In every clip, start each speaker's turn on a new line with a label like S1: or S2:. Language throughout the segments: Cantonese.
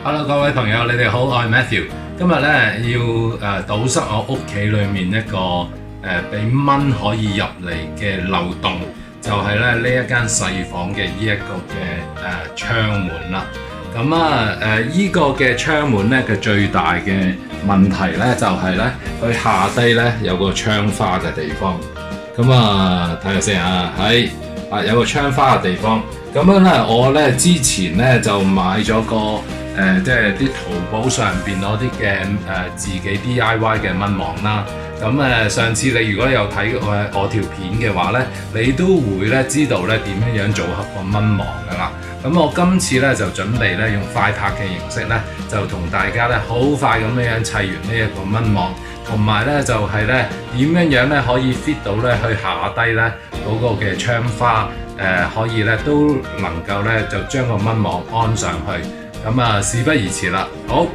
S1: Hello，各位朋友，你哋好，我係 Matthew。今日咧要堵塞我屋企裏面一個俾蚊可以入嚟嘅漏洞，就係咧呢一間細房嘅呢一個嘅窗門啦。咁依個嘅窗門咧嘅最大嘅問題咧就係咧佢下低咧有個窗花嘅地方。咁睇下先有個窗花嘅地方。咁樣咧，我咧之前咧就買咗個即係啲淘寶上邊嗰啲嘅自己 DIY 嘅蚊網啦。咁上次你如果有睇我條片嘅話咧，你都會咧知道咧點樣組合個蚊網噶啦。咁我今次咧就準備咧用快拍嘅形式咧，就同大家咧好快咁樣砌完呢一個蚊網，同埋咧就係咧點樣咧可以 fit 到咧去下低咧嗰個嘅窗花。可以咧都能夠咧就將個蚊網安上去，咁事不宜遲啦，好。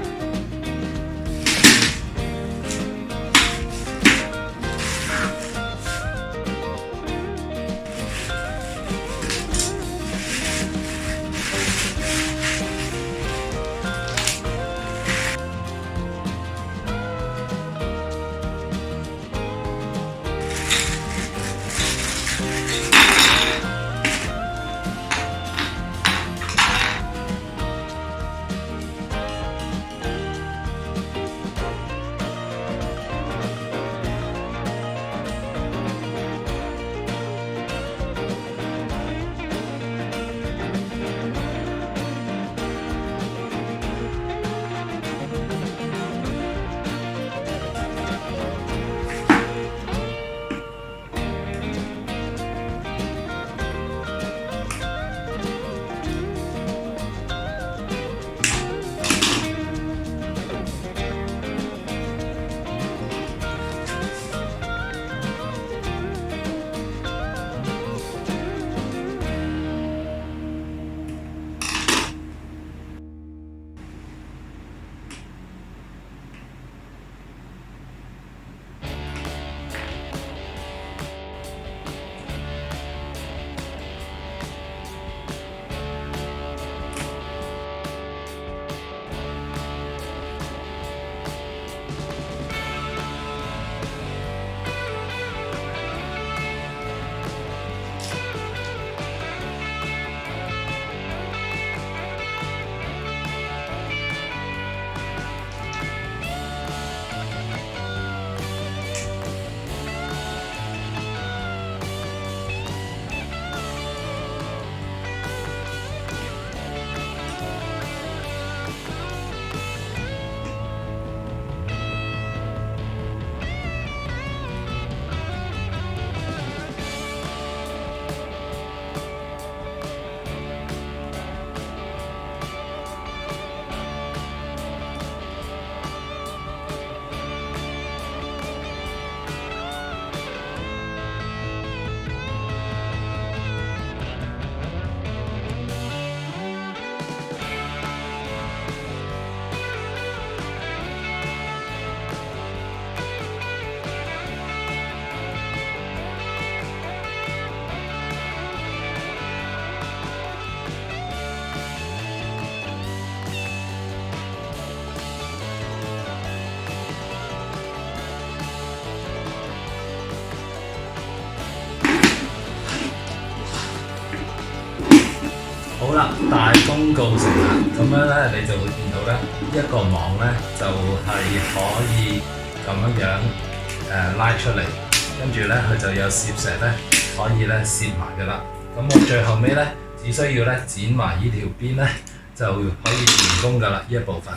S1: 好啦，大功告成啦，咁樣咧你就會見到咧一個網咧就係可以咁樣拉出嚟，跟住咧佢就有攝石咧可以咧攝埋噶啦。咁我最後尾咧只需要咧剪埋呢條邊咧就可以完工噶啦，呢一部分。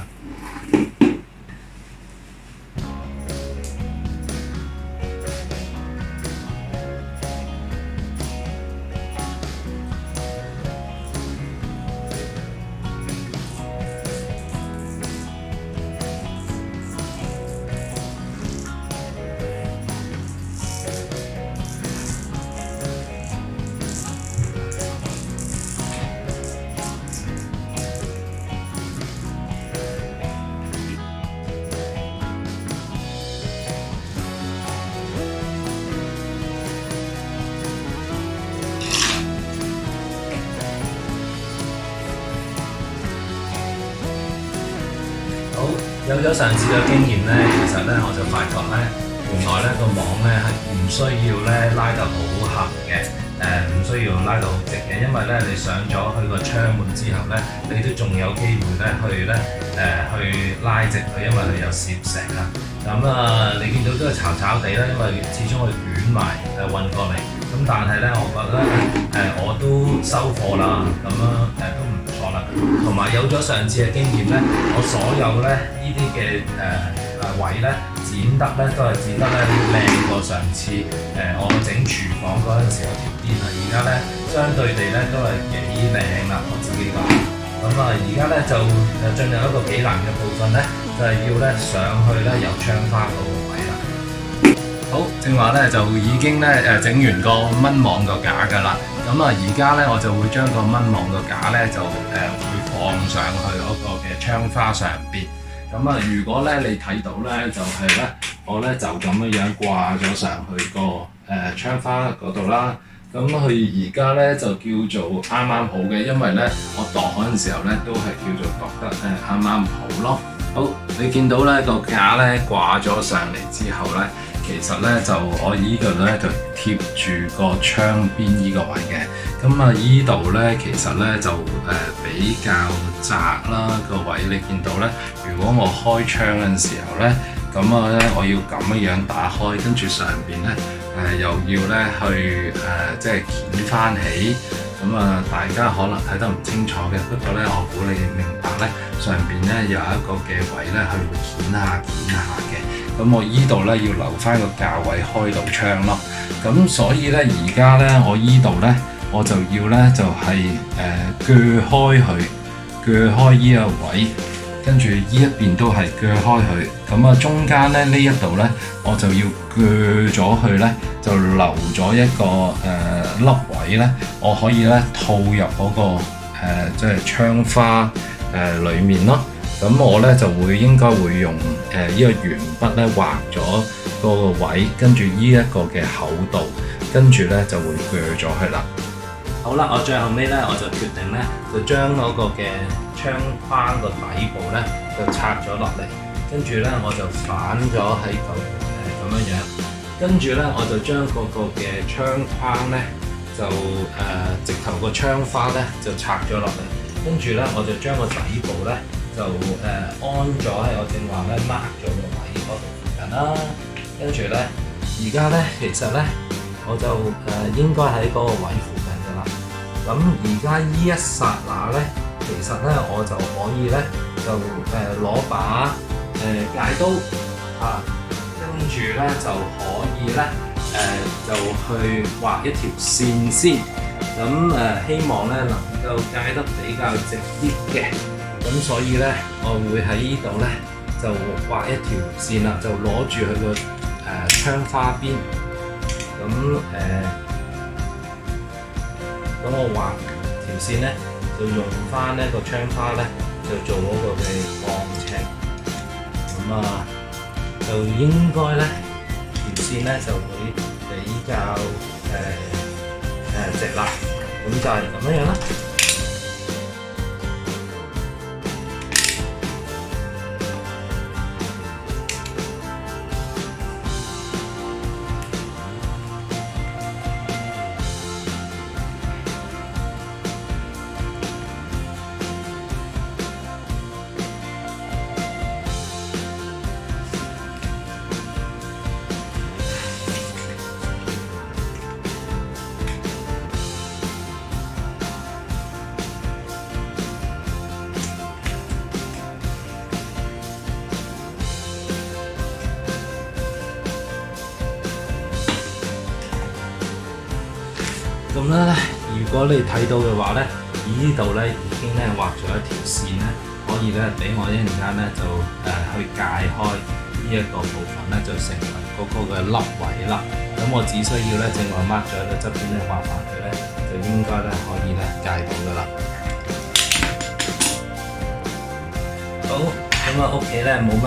S1: 有咗上次嘅經驗咧，其實咧我就發覺咧，原來咧個網咧係唔需要咧拉得好橫嘅，唔需要拉到好直嘅，因為咧你上咗去個窗門之後咧，你都仲有機會咧去拉直佢，因為佢有攝石啊。咁你見到都係巢巢地啦，因為始終佢捲埋運過嚟。咁但係咧，我覺得我都收貨啦，咁都唔錯啦。同埋有咗上次嘅經驗咧，我所有咧呢啲嘅位咧剪得咧都係剪得咧靚過上次我整廚房嗰陣時嗰條邊啊。而家咧相對地咧都係幾靚啦，我自己講。咁而家咧就進入一個幾難嘅部分咧，就係要咧上去咧油窗花嗰個位啦。好，正話咧就已經咧整完個蚊網個架㗎啦。咁而家咧我就會將個蚊網個架咧就會放上去嗰個嘅窗花上邊。咁如果咧你睇到咧就係咧我咧就咁樣掛咗上去個窗花嗰度啦。咁佢而家咧就叫做啱啱好嘅，因為咧我度嗰陣時候咧都係叫做度得啱啱好咯。好，你見到咧個架咧掛咗上嚟之後咧，其實咧就我依度咧就貼住個窗邊依個位嘅。咁依度咧其實咧就比較窄啦個位，你見到咧，如果我開窗嗰陣時候咧，咁我要咁樣打開，跟住上邊咧又要咧去即係掀翻起。咁大家可能睇得唔清楚嘅，不過咧我估你明白咧，上邊咧有一個嘅位咧，佢會掀下嘅。咁我依度咧要留翻個較位開到窗咯。咁所以咧而家咧我依度咧我就要咧就係鋸開佢，鋸開依個位，跟住依一邊都係鋸開佢。咁中間咧呢一度咧我就要鋸咗佢咧，就留咗一個粒位咧，我可以咧套入嗰個即係窗花裡面咯。咁我咧就應該會用依個鉛筆咧畫咗嗰個位，跟住依一個嘅厚度，跟住咧就會鋸咗佢啦。好啦，我最後尾咧我就決定咧就將嗰個嘅窗框個底部咧就拆咗落嚟，跟住咧我就反咗喺度咁樣，跟住咧我就將嗰個嘅窗框咧就直頭個窗花咧就拆咗落嚟，跟住咧我就將個底部咧就安咗喺我正話咧 mark 咗個位嗰度附近啦。跟住咧而家咧其實咧我就應該喺嗰個位附近㗎啦。咁而家依一剎那咧，其實咧我就可以咧就攞把戒刀跟住咧就可以咧就去畫一條線先。咁希望咧能夠戒得比較直啲嘅。咁所以咧，我會喺呢度咧就畫一條線啦，就攞住佢個窗花邊。咁我畫條線咧，就用翻呢個窗花咧，就做嗰個嘅放尺。咁就應該咧條線咧就會比較直啦。咁就係咁樣啦。咁咧，如果你睇到嘅話咧，呢度咧已經咧畫咗一條線咧，可以咧俾我一陣間咧就去界開呢一個部分咧，就成為嗰個嘅凹位啦。咁我只需要咧正話 mark 咗喺個側邊咧畫埋佢咧，就應該咧可以咧界到噶啦。好，咁屋企咧冇乜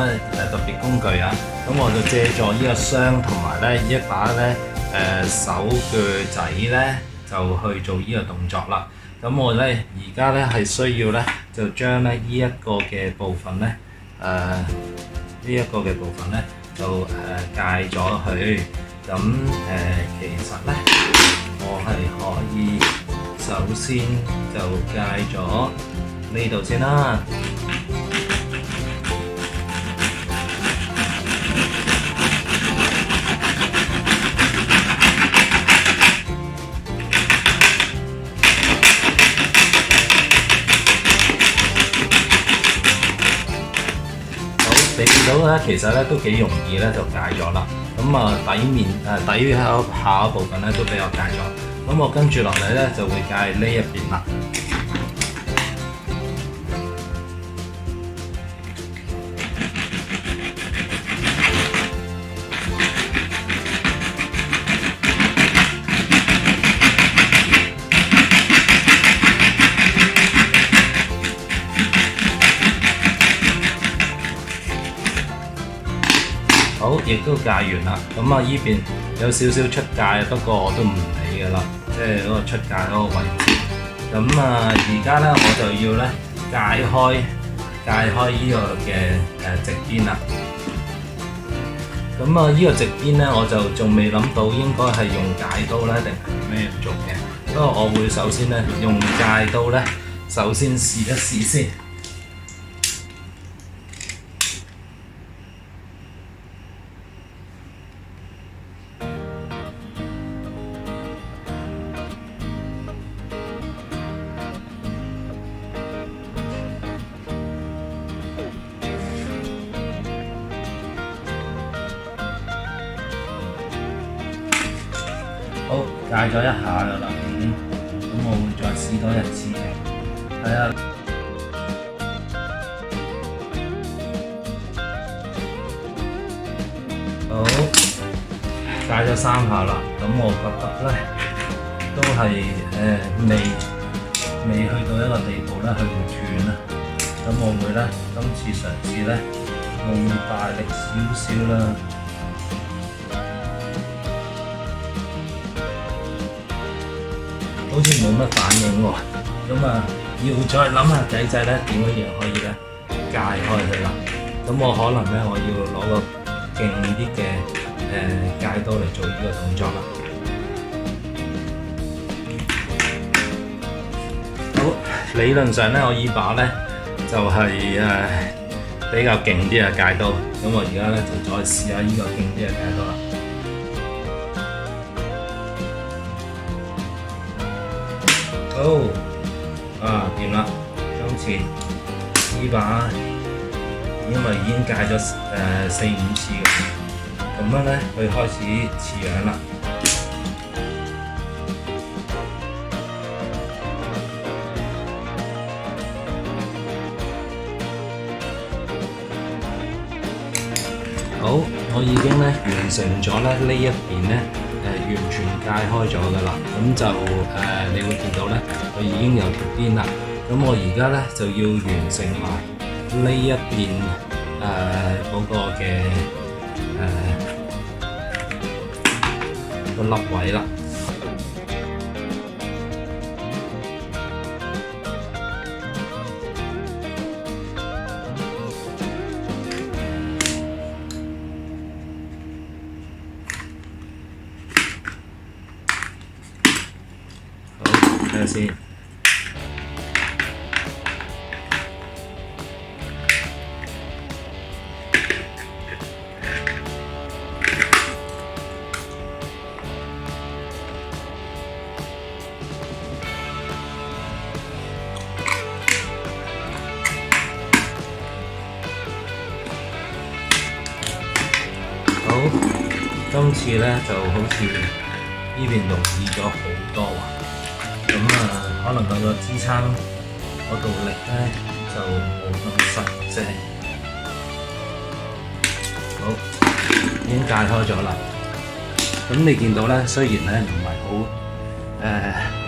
S1: 特別工具啊，咁我就借助呢個箱同埋咧一把咧手鋸仔咧。就去做呢個動作啦。咁我咧而家咧係需要咧就將咧呢一個嘅部分咧
S2: 呢一個嘅部分咧就戒咗佢。咁其實咧，我係可以首先就戒咗呢度先啦。你見到咧，其實咧都幾容易咧就戒咗啦。咁啊底下一部分咧都俾我戒咗。咁我跟住落嚟咧就會戒呢一邊啦。好，亦都戒完啦。咁啊，依邊有少少出界，不過我都唔理㗎啦，即係嗰個出界嗰個位置。咁啊，而家咧我就要咧戒開依個嘅直邊啦。咁啊，依個直邊咧我就仲未諗到應該係用戒刀咧定係咩做嘅。不過我會首先咧用戒刀咧，首先試一試先。好，戒咗一下㗎啦，已經。咁我會再試多一次嘅，睇下。好，戒咗3下啦。咁我覺得咧，都係未去到一個地步咧，佢會斷啦。咁我會咧，今次嘗試咧，用大力少少啦。好似冇乜反應喎，咁啊要再諗下計仔咧，點樣可以咧戒開佢啦？咁我可能咧，我要攞個勁啲嘅戒刀嚟做呢個動作啦。好，理論上咧，我依把咧就係比較勁啲嘅戒刀，咁我而家咧就再試下呢個勁啲嘅戒刀啦。好，掂啦！今次呢把因為已經戒咗4-5次嘅，咁樣咧佢開始似樣啦。好，我已經咧完成咗咧呢一邊咧。完全戒開咗㗎啦，咁就你會見到咧，佢已經有條邊啦。咁我而家咧就要完成埋呢一邊嗰個嘅個粒位啦。睇下先。好，今次咧就好似呢邊容易咗好多啊！咁可能佢個支撐嗰度力咧就冇咁實啫。好，已經戒開咗啦。咁你見到咧，雖然咧唔係好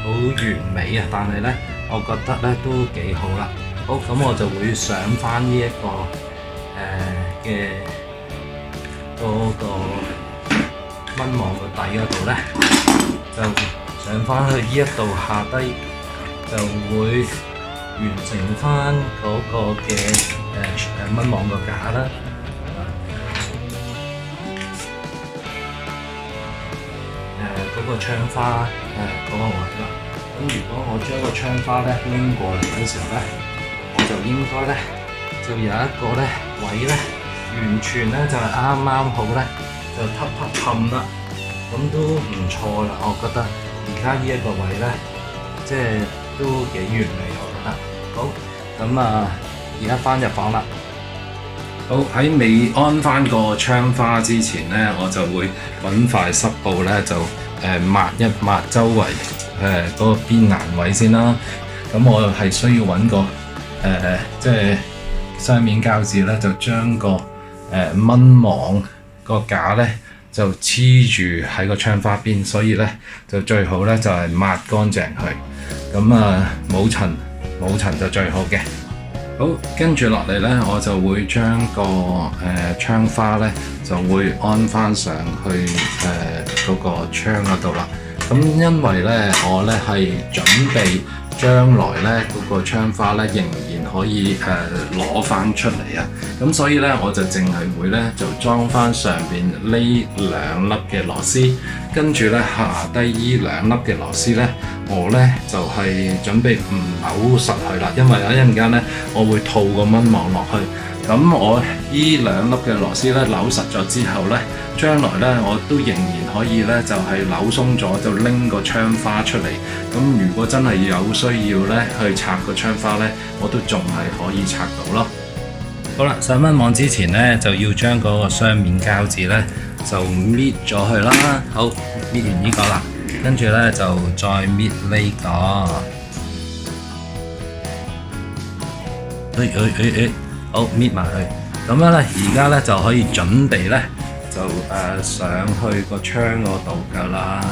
S2: 完美啊，但係咧，我覺得咧都幾好啦。好，咁我就會上翻呢一個嘅嗰個蚊網個底嗰度咧，就上翻去呢一度下低，就會完成翻嗰個嘅蚊網個架啦。嗰個窗花嗰個位啦。咁如果我將個窗花咧拎過嚟嘅時候咧，我就應該咧就有一個咧位咧，完全咧就係啱啱好咧，就氹啦。咁都唔錯啦，我覺得而家呢一個位咧，即係都幾完美，我覺得。好，咁而家翻入房啦。
S1: 好，喺未安翻個窗花之前咧，我就會揾塊濕布咧就抹一抹周圍嗰個邊欄位先啦。咁我係需要揾個即係雙面膠紙咧，就將個蚊網個架咧就黐住喺個窗花邊，所以咧就最好咧就係抹乾淨佢。咁冇塵就最好嘅。好，跟住落嚟咧，我就會將個窗花咧就會安翻上去嗰個窗嗰度啦。咁因為咧我咧係準備將來咧嗰個窗花咧仍然可以攞翻出嚟啊。咁所以咧我就淨係會咧就裝翻上邊呢兩粒嘅螺絲，跟住咧下低依兩粒嘅螺絲咧，我咧就係準備唔扭實佢啦，因為一陣間咧我會套個蚊網落去。咁我依兩粒嘅螺絲咧扭實咗之後咧，將來咧我都仍然可以咧就係扭鬆咗就拎個窗花出嚟。咁如果真係有需要咧去拆個窗花咧，我都仲係可以拆到咯。
S2: 好啦，上蚊網之前咧就要將嗰個雙面膠紙咧就搣咗佢啦。好，搣完呢個啦，跟住咧就再搣呢個。好，搣埋佢。咁樣咧，而家咧就可以準備咧就上去個窗嗰度㗎啦。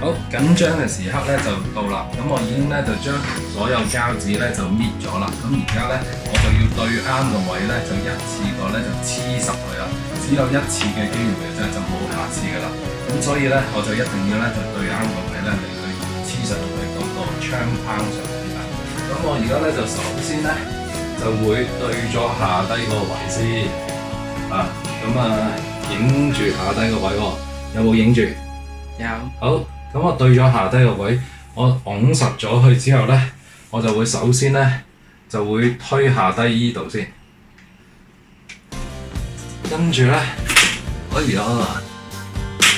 S2: 好，緊張嘅時刻咧就到啦。咁我已經咧就將所有膠紙咧就搣咗啦。咁而家咧我就要對啱個位咧，就一次過咧就黐實佢啦。只有一次嘅機會嘅啫，就冇下次㗎啦。咁所以咧我就一定要咧就對啱個位咧嚟去黐實佢嗰個窗框上邊啦。咁我而家咧就首先咧就會對咗下低個位先影住下低個位喎，有冇影住？有。好。咁我對咗下低個位，我拱實咗佢之後咧，我就會首先咧就會推下低依度先，跟住咧，哎呀，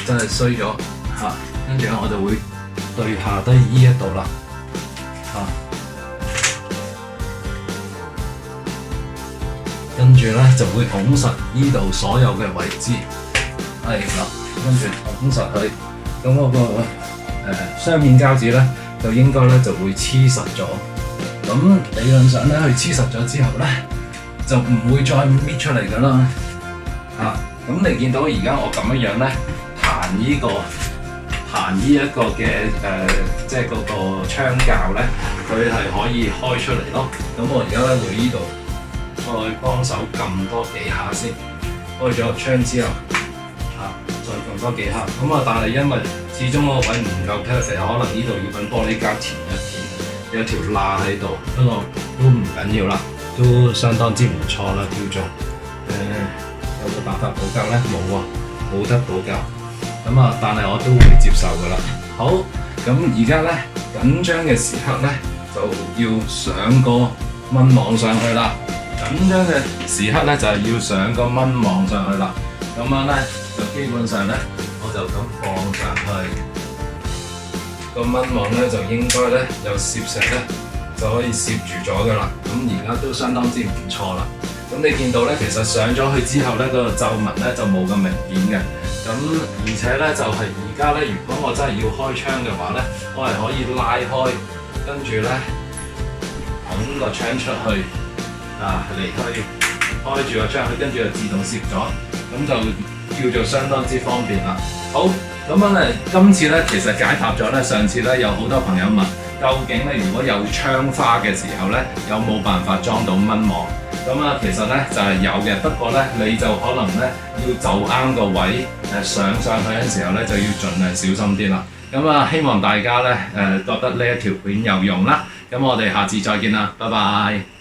S2: 真係衰咗嚇！跟住咧我就會對下低依一度啦，跟住咧就會拱實依度所有嘅位置，係啦，跟住拱實佢。咁我個雙面膠紙咧就應該咧就會黐實咗。咁理論上咧佢黐實咗之後咧就唔會再搣出嚟㗎啦。咁你見到而家我咁樣咧彈依一個嘅即係嗰個窗鉸咧，佢係可以開出嚟咯。咁我而家咧會依度再幫手撳多幾下先，開咗窗之後。再撳多幾下，但係因為始終嗰個位唔夠 perfect，可能呢度要揾玻璃膠填一填，有條罅喺度，不過都唔緊要啦，都相當之唔錯啦，叫做有冇辦法補救咧？冇喎，冇得補救。但係我都會接受㗎啦。好，咁而家咧緊張嘅時刻咧就要上個蚊網上去啦。緊張嘅時刻咧就係要上個蚊網上去啦。咁樣咧。就基本上咧，我就咁放上去，個蚊網咧就應該咧有攝石咧就可以攝住咗㗎啦。咁而家都相當之唔錯啦。咁你見到咧，其實上咗去之後咧，個皺紋咧就冇咁明顯嘅。咁而且咧就係而家咧，如果我真係要開窗嘅話咧，我係可以拉開，跟住咧拱個窗出去離開，開住個窗，佢跟住就自動攝咗，咁就叫做相當之方便啦。好，咁樣咧，今次咧其實解答咗咧，上次咧有好多朋友問，究竟咧如果有窗花嘅時候咧，有冇辦法裝到蚊網？其實咧就係有嘅，不過咧你就可能咧要就啱個位上去嘅時候咧，就要盡量小心啲啦。希望大家咧覺得呢一條片有用啦。咁我哋下次再見啦，拜拜。